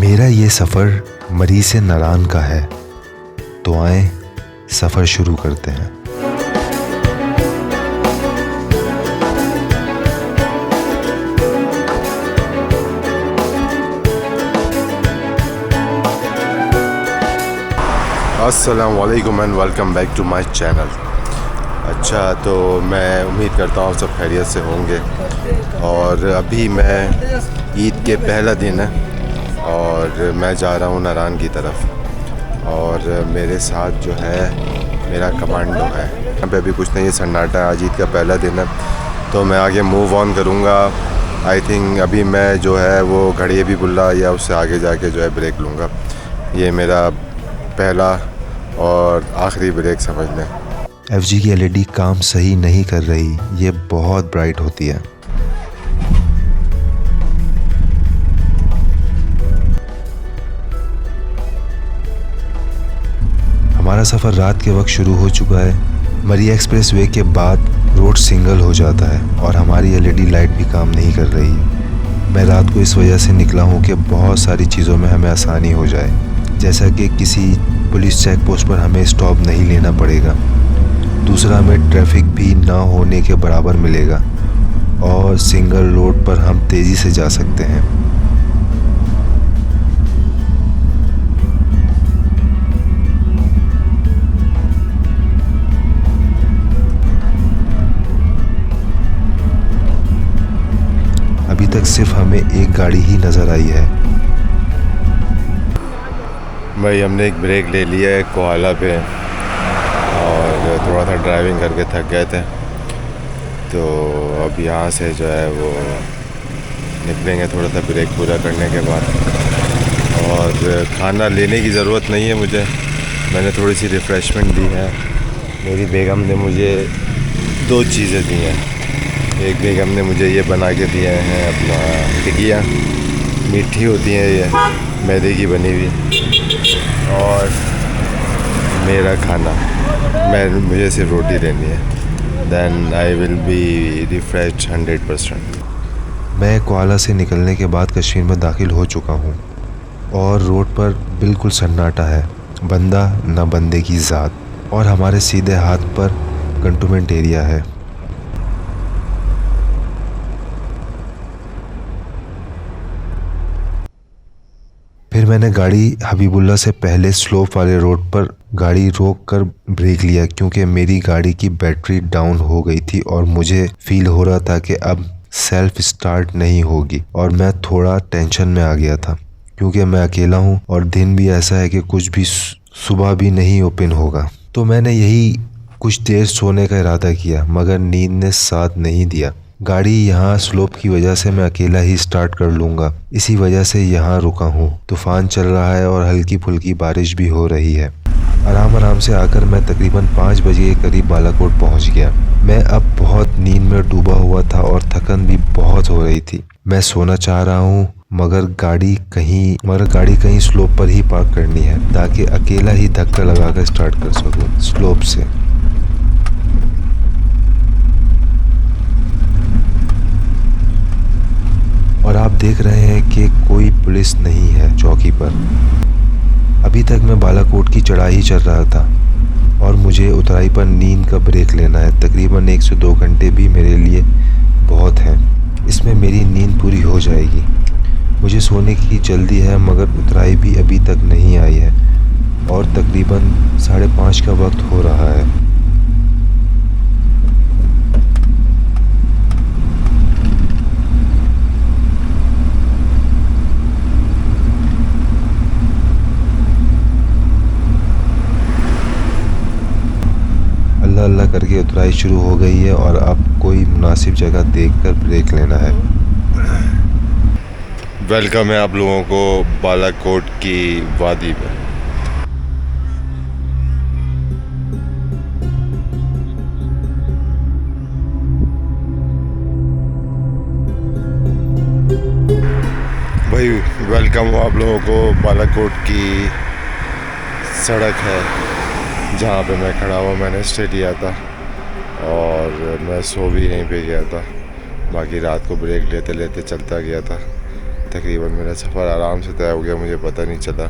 मेरा ये सफ़र मरी से नारान का है, तो आए सफ़र शुरू करते हैं। अस्सलाम वालेकुम and welcome back to my channel. अच्छा, तो मैं उम्मीद करता हूँ सब खैरियत से होंगे। और अभी मैं ईद के पहला दिन है और मैं जा रहा हूँ नारान की तरफ और मेरे साथ जो है मेरा कमांडो है। यहाँ पे अभी कुछ नहीं है, सन्नाटा है। आज ईद का पहला दिन है तो मैं आगे मूव ऑन करूँगा। आई थिंक अभी मैं जो है वो घड़ी भी बुल्ला या उससे आगे जाके जो है ब्रेक लूँगा। ये मेरा पहला और आखिरी ब्रेक समझ लें। FG की LED काम सही नहीं कर रही, ये बहुत ब्राइट होती है। हमारा सफ़र रात के वक्त शुरू हो चुका है। मरी एक्सप्रेस वे के बाद रोड सिंगल हो जाता है और हमारी LED लाइट भी काम नहीं कर रही। मैं रात को इस वजह से निकला हूँ कि बहुत सारी चीज़ों में हमें आसानी हो जाए, जैसा कि किसी पुलिस चेक पोस्ट पर हमें स्टॉप नहीं लेना पड़ेगा। दूसरा, हमें ट्रैफिक भी ना होने के बराबर मिलेगा और सिंगल रोड पर हम तेज़ी से जा सकते हैं। अभी तक सिर्फ हमें एक गाड़ी ही नज़र आई है। भाई, हमने एक ब्रेक ले लिया है कोहाला पे और थोड़ा सा ड्राइविंग करके थक गए थे, तो अब यहाँ से जो है वो निकलेंगे थोड़ा सा ब्रेक पूरा करने के बाद। और खाना लेने की ज़रूरत नहीं है मुझे, मैंने थोड़ी सी रिफ़्रेशमेंट दी है। मेरी बेगम ने मुझे 2 चीज़ें दी हैं। एक बेगम ने मुझे ये बना के दिए हैं अपना टिकिया, मीठी होती हैं ये, मैदे की बनी हुई। और मेरा खाना, मुझे सिर्फ रोटी लेनी है, then I will be refreshed 100%। मैं कोहाला से निकलने के बाद कश्मीर में दाखिल हो चुका हूँ और रोड पर बिल्कुल सन्नाटा है, बंदा न बंदे की ज़ात। और हमारे सीधे हाथ पर कंटोनमेंट एरिया है। फिर मैंने गाड़ी हबीबुल्ला से पहले स्लोप वाले रोड पर गाड़ी रोक कर ब्रेक लिया, क्योंकि मेरी गाड़ी की बैटरी डाउन हो गई थी और मुझे फील हो रहा था कि अब सेल्फ स्टार्ट नहीं होगी। और मैं थोड़ा टेंशन में आ गया था, क्योंकि मैं अकेला हूँ और दिन भी ऐसा है कि कुछ भी सुबह भी नहीं ओपन होगा। तो मैंने यही कुछ देर सोने का इरादा किया, मगर नींद ने साथ नहीं दिया। गाड़ी यहाँ स्लोप की वजह से मैं अकेला ही स्टार्ट कर लूँगा, इसी वजह से यहाँ रुका हूँ। तूफ़ान चल रहा है और हल्की फुल्की बारिश भी हो रही है। आराम से आकर मैं तकरीबन 5 बजे के करीब बालाकोट पहुँच गया। मैं अब बहुत नींद में डूबा हुआ था और थकन भी बहुत हो रही थी। मैं सोना चाह रहा हूँ, मगर गाड़ी कहीं स्लोप पर ही पार्क करनी है, ताकि अकेला ही धक्का लगाकर स्टार्ट कर सकूँ स्लोप से। और आप देख रहे हैं कि कोई पुलिस नहीं है चौकी पर। अभी तक मैं बालाकोट की चढ़ाई चल रहा था और मुझे उतराई पर नींद का ब्रेक लेना है। तकरीबन 1 से 2 घंटे भी मेरे लिए बहुत हैं। इसमें मेरी नींद पूरी हो जाएगी। मुझे सोने की जल्दी है, मगर उतराई भी अभी तक नहीं आई है और तकरीबन 5:30 का वक्त हो रहा है। अल्लाह करके उतराई शुरू हो गई है और अब कोई मुनासिब जगह देखकर ब्रेक लेना है। वेलकम है आप लोगों को बालाकोट की वादी में। भाई, वेलकम हो आप लोगों को। बालाकोट की सड़क है जहाँ पे मैं खड़ा हुआ, मैंने स्टे लिया था और मैं सो भी यहीं पे गया था। बाकी रात को ब्रेक लेते लेते चलता गया था। तकरीबन मेरा सफ़र आराम से तय हो गया, मुझे पता नहीं चला।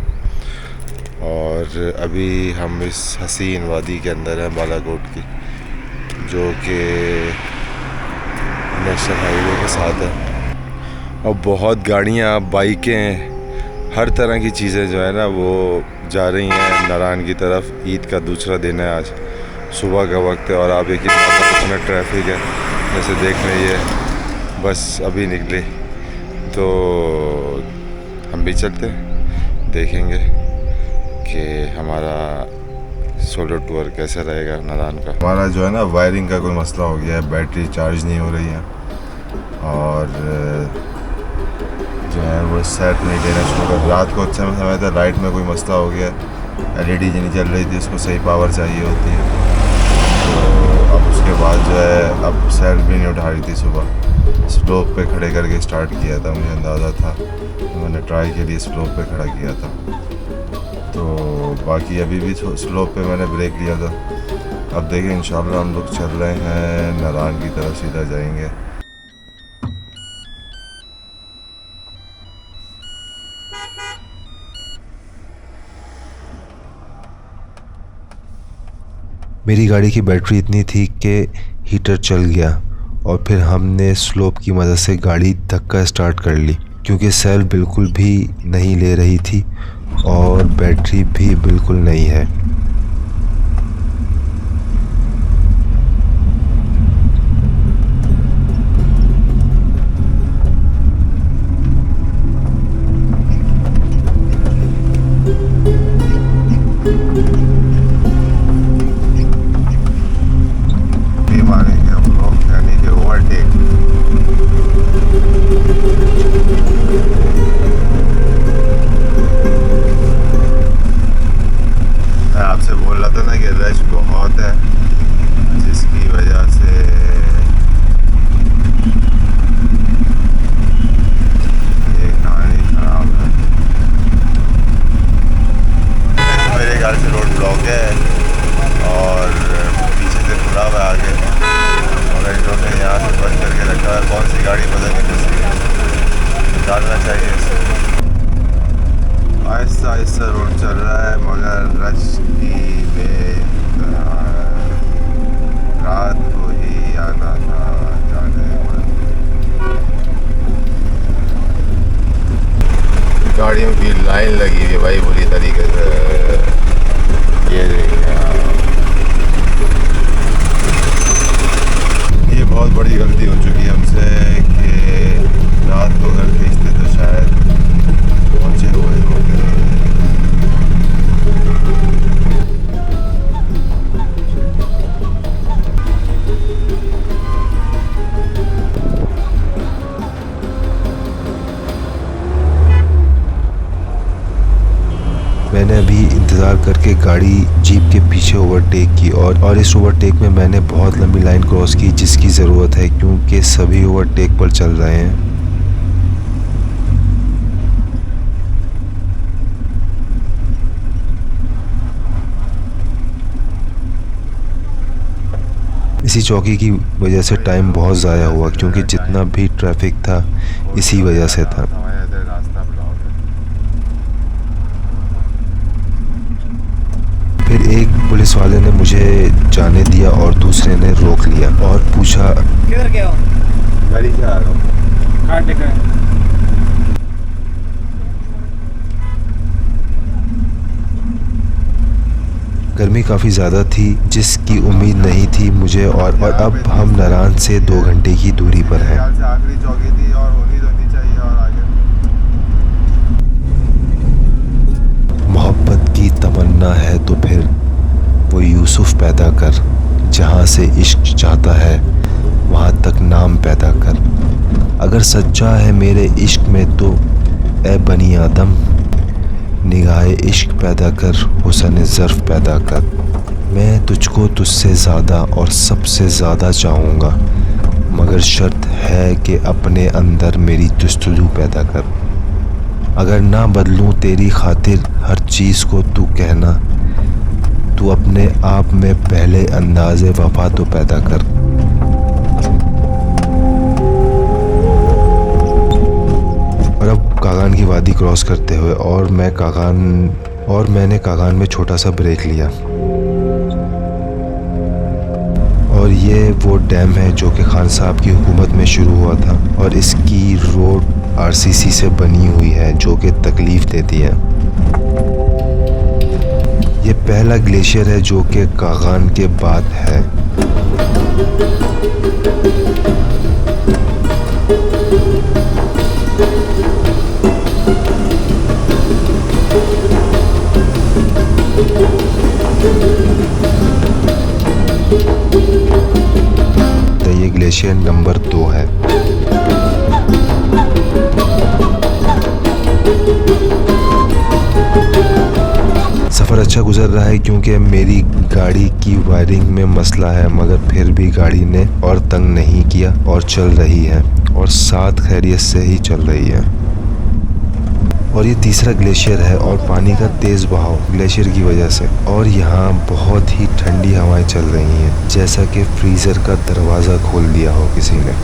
और अभी हम इस हसीन वादी के अंदर हैं बालाकोट की, जो कि नेशनल हाईवे के साथ है। और बहुत गाड़ियाँ, बाइकें, हर तरह की चीज़ें जो है ना वो जा रही हैं नारायण की तरफ। ईद का दूसरा दिन है आज, सुबह का वक्त है और आप एक इतना ट्रैफिक है। जैसे देख लीजिए, बस अभी निकले तो हम भी चलते हैं, देखेंगे कि हमारा सोलो टूर कैसे रहेगा नारायण का। हमारा जो है ना वायरिंग का कोई मसला हो गया है, बैटरी चार्ज नहीं हो रही है और जो है वो सेट नहीं देना शुरू कर। रात को अच्छा समय था, लाइट में कोई मसला हो गया, एलईडी नहीं चल रही थी, उसको सही पावर चाहिए होती है। तो अब उसके बाद जो है अब सेट भी नहीं उठा रही थी। सुबह स्लोप पे खड़े करके स्टार्ट किया था, मुझे अंदाज़ा था, तो मैंने ट्राई के लिए स्लोप पे खड़ा किया था। तो बाकी अभी भी स्लोप पे मैंने ब्रेक लिया था। अब देखें, इंशाल्लाह हम लोग चल रहे हैं नारायण की तरफ, सीधा जाएंगे। मेरी गाड़ी की बैटरी इतनी थी कि हीटर चल गया और फिर हमने स्लोप की मदद से गाड़ी धक्का स्टार्ट कर ली, क्योंकि सेल्फ बिल्कुल भी नहीं ले रही थी और बैटरी भी बिल्कुल नहीं है। आहिस्ता रोड चल रहा है, मगर रश की रात को ही आना था, जाने गाड़ियों की लाइन लगी हुई है भाई बुरी तरीके से। ये ये बहुत बड़ी गलती हो चुकी है हमसे कि रात को अगर खींचते तो शायद पहुँचे हुए होते। मैंने अभी इंतज़ार करके गाड़ी जीप के पीछे ओवरटेक की और इस ओवरटेक में मैंने बहुत लंबी लाइन क्रॉस की, जिसकी ज़रूरत है क्योंकि सभी ओवरटेक पर चल रहे हैं। इसी चौकी की वजह से टाइम बहुत ज़ाया हुआ, क्योंकि जितना भी ट्रैफिक था इसी वजह से था। फिर एक पुलिस वाले ने मुझे जाने दिया और दूसरे ने रोक लिया और पूछा, किधर गए हो? गाड़ी से आ रहा हूँ। कहाँ टिका है? गर्मी काफ़ी ज़्यादा थी, जिसकी उम्मीद नहीं थी मुझे, और अब हम नारायण से 2 घंटे की दूरी पर हैं। आखिरी चौकी थी और होनी तो नहीं चाहिए। और आगे मोहब्बत की तमन्ना है तो फिर वो यूसुफ पैदा कर, जहाँ से इश्क चाहता है वहाँ तक नाम पैदा कर। अगर सच्चा है मेरे इश्क में तो ए बनी आदम, निगाहे इश्क पैदा कर, हुस्न ज़र्फ़ पैदा कर। मैं तुझको तुझसे ज़्यादा और सबसे ज़्यादा चाहूँगा, मगर शर्त है कि अपने अंदर मेरी जुस्तजू पैदा कर। अगर ना बदलूँ तेरी खातिर हर चीज़ को तू कहना, तू अपने आप में पहले अंदाज़े वफा तो पैदा कर। और अब कागान की वादी क्रॉस करते हुए और मैंने कागान में छोटा सा ब्रेक लिया। और ये वो डैम है जो कि खान साहब की हुकूमत में शुरू हुआ था और इसकी रोड आरसीसी से बनी हुई है जो कि तकलीफ देती है। ये पहला ग्लेशियर है जो कि कागान के बाद है। तो ये ग्लेशियर नंबर 2 है। सफ़र अच्छा गुजर रहा है क्योंकि मेरी गाड़ी की वायरिंग में मसला है, मगर फिर भी गाड़ी ने और तंग नहीं किया और चल रही है और साथ खैरियत से ही चल रही है। और ये तीसरा ग्लेशियर है और पानी का तेज़ बहाव ग्लेशियर की वजह से, और यहाँ बहुत ही ठंडी हवाएं चल रही हैं जैसा कि फ्रीज़र का दरवाज़ा खोल दिया हो किसी ने।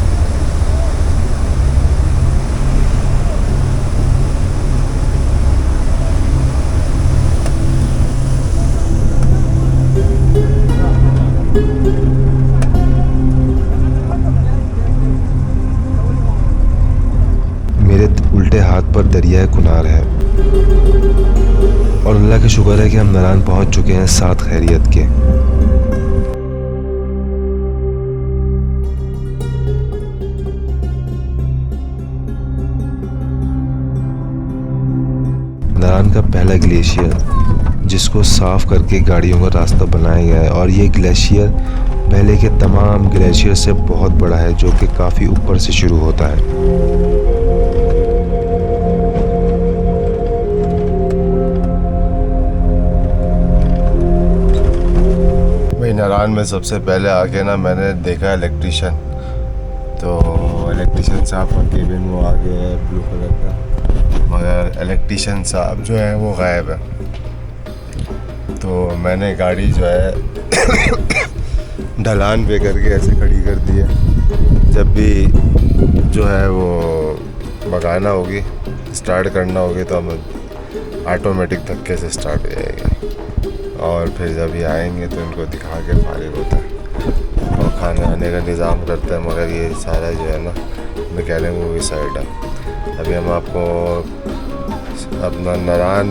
मेरे उल्टे हाथ पर दरियाए कुनार है और अल्लाह का शुक्र है कि हम नारान पहुंच चुके हैं साथ खैरियत के। नारान का पहला ग्लेशियर जिसको साफ करके गाड़ियों का रास्ता बनाया गया है, और ये ग्लेशियर पहले के तमाम ग्लेशियर से बहुत बड़ा है जो कि काफ़ी ऊपर से शुरू होता है। नारान में सबसे पहले आके ना मैंने देखा इलेक्ट्रिशियन, तो इलेक्ट्रिशियन साहब का केबिन वो आगे है ब्लू कलर का, मगर इलेक्ट्रिशियन साहब जो है वो गायब है। तो मैंने गाड़ी जो है ढलान पे करके ऐसे खड़ी कर दी है। जब भी जो है वो भगाना होगी, स्टार्ट करना होगी तो हम ऑटोमेटिक धक्के से स्टार्ट हो जाएगी, और फिर जब ये आएंगे तो इनको दिखा के फारिग होता है और खाने आने का इंतज़ाम करते हैं। मगर ये सारा जो है ना मैकेनिक मूवी साइड है। अभी हम आपको अपना नारान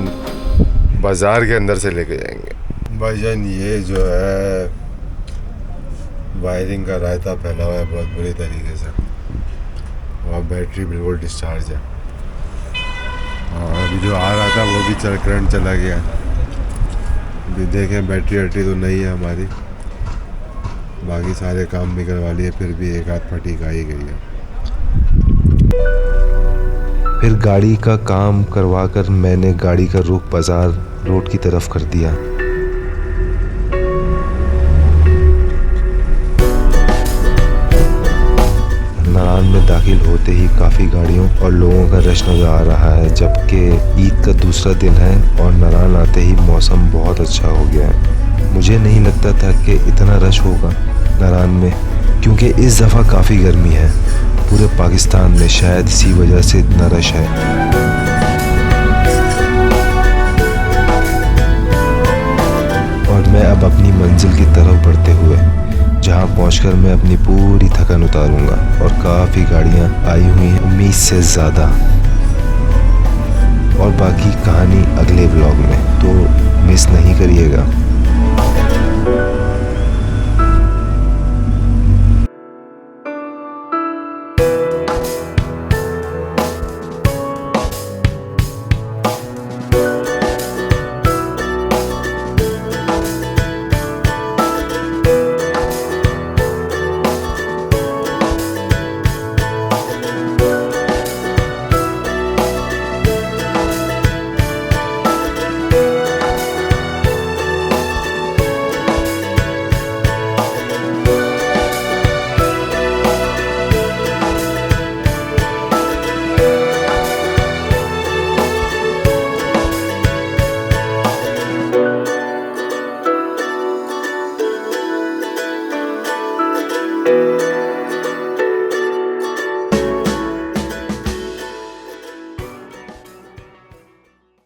बाज़ार के अंदर से लेके जाएंगे। भाईजान ये जो है वायरिंग का रायता फैला हुआ है बहुत बुरी तरीके से, और बैटरी बिल्कुल डिस्चार्ज है, और अभी जो आ रहा था वो भी करंट चला गया। अभी देखें बैटरी वैटरी तो नहीं है हमारी, बाकी सारे काम भी करवा लिए, फिर भी एक आध फटी का ही गई है। फिर गाड़ी का काम करवाकर मैंने गाड़ी का रुख बाजार रोड की तरफ कर दिया। नारान में दाखिल होते ही काफ़ी गाड़ियों और लोगों का रश नज़र आ रहा है, जबकि ईद का दूसरा दिन है और नारान आते ही मौसम बहुत अच्छा हो गया है। मुझे नहीं लगता था कि इतना रश होगा नारान में, क्योंकि इस दफ़ा काफ़ी गर्मी है पूरे पाकिस्तान में, शायद इसी वजह से इतना रश है। और मैं अब अपनी मंजिल की तरफ बढ़ते हुए जहां पहुंचकर मैं अपनी पूरी थकान उतारूंगा, और काफ़ी गाड़ियां आई हुई हैं उम्मीद से ज़्यादा। और बाकी कहानी अगले व्लॉग में, तो मिस नहीं करिएगा।